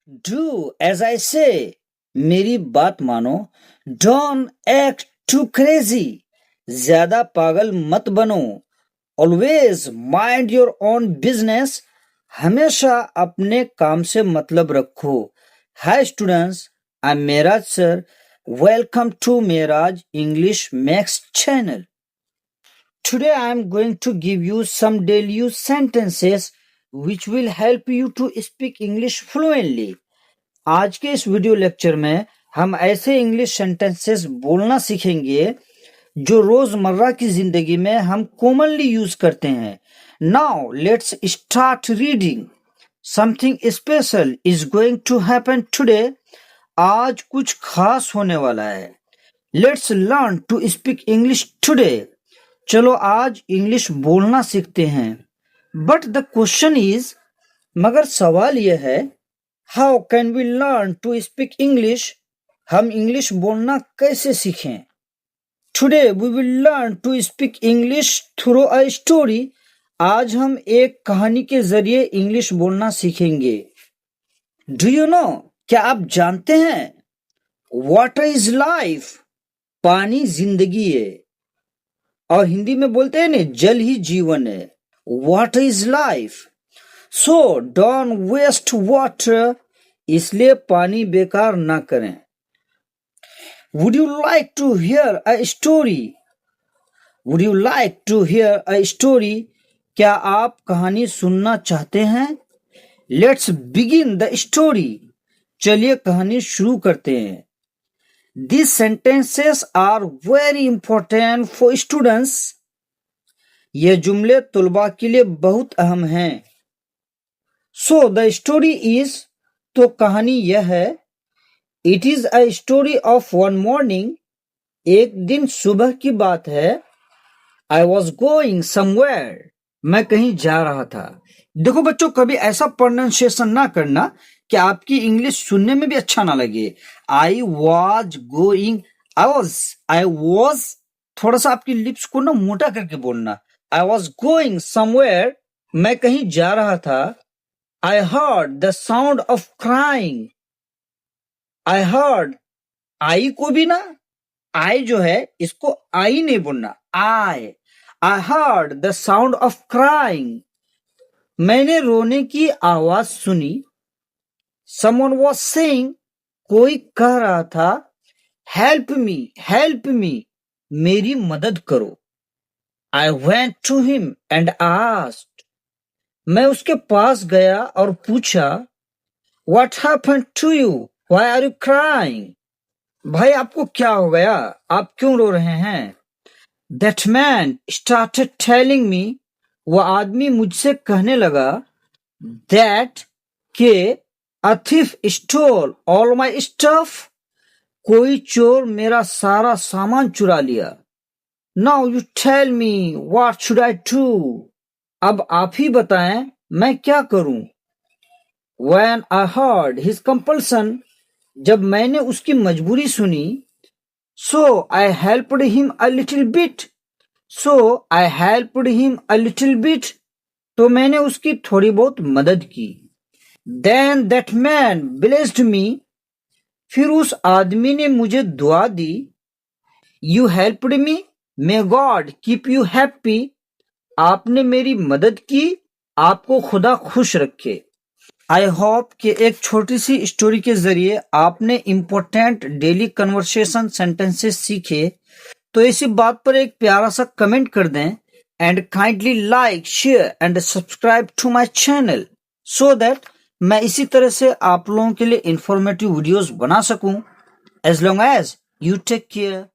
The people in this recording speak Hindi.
Do as I say. मेरी बात मानो. Don't act too crazy. ज्यादा पागल मत बनो. Always mind your own business. हमेशा अपने काम से मतलब रखो. Hi students, I'm Mehraj sir. Welcome to Mehraj English Max channel. Today I am going to give you some daily use sentences which will help you to speak English fluently. आज के इस वीडियो लेक्चर में हम ऐसे इंग्लिश सेंटेंसेस बोलना सीखेंगे जो रोजमर्रा की जिंदगी में हम कॉमनली यूज करते हैं. Now let's start reading. Something special is going to happen today. आज कुछ खास होने वाला है. Let's learn to speak English today. चलो आज इंग्लिश बोलना सीखते हैं. बट द क्वेश्चन इज, मगर सवाल यह है, how can we learn to speak English. हम इंग्लिश बोलना कैसे सीखें. Today we will learn to speak English through a story. आज हम एक कहानी के जरिए इंग्लिश बोलना सीखेंगे. डू यू नो, क्या आप जानते हैं, वाटर इज लाइफ. पानी जिंदगी है. और हिंदी में बोलते हैं ना, जल ही जीवन है. Water is life. So don't waste water. इसलिए पानी बेकार ना करें. Would you like to hear a story. Would you like to hear a story. क्या आप कहानी सुनना चाहते हैं. Let's begin the story. चलिए कहानी शुरू करते हैं. These sentences are very important for students. ये जुमले तुलबा के लिए बहुत अहम हैं. So the story is, तो कहानी यह है, It is a story of one morning. एक दिन सुबह की बात है. I was going somewhere. मैं कहीं जा रहा था. देखो बच्चों, कभी ऐसा प्रोनाउंसिएशन ना करना कि आपकी इंग्लिश सुनने में भी अच्छा ना लगे. I was going, I was, थोड़ा सा आपकी लिप्स को ना मोटा करके बोलना. I was going somewhere. मैं कहीं जा रहा था. I heard the sound of crying. I heard, I को भी ना, आई जो है इसको आई नहीं बोलना. आई heard the sound of crying. मैंने रोने की आवाज सुनी. Someone was saying, कोई कह रहा था, help me, मेरी मदद करो. I went to him and asked. मैं उसके पास गया और पूछा, what happened to you? Why are you crying? भाई आपको क्या हो गया, आप क्यों रो रहे हैं. That man started telling me. वह आदमी मुझसे कहने लगा, that के A thief stole all my stuff. कोई चोर मेरा सारा सामान चुरा लिया. Now you tell me what should I do? अब आप ही बताएं मैं क्या करूं. When I heard his compulsion, जब मैंने उसकी मजबूरी सुनी, so I helped him a little bit. तो मैंने उसकी थोड़ी बहुत मदद की. Then that man blessed me. फिर उस आदमी ने मुझे दुआ दी. You helped me. May God keep you happy. आपने मेरी मदद की. आपको खुदा खुश रखे. I hope कि एक छोटी सी स्टोरी के जरिए आपने इम्पोर्टेंट डेली कन्वर्सेशन सेंटेंसेस सीखे. तो इसी बात पर एक प्यारा सा कमेंट कर दें. And kindly like, share and subscribe to my channel so that मैं इसी तरह से आप लोगों के लिए इंफॉर्मेटिव वीडियोस बना सकूं. As long as you take care.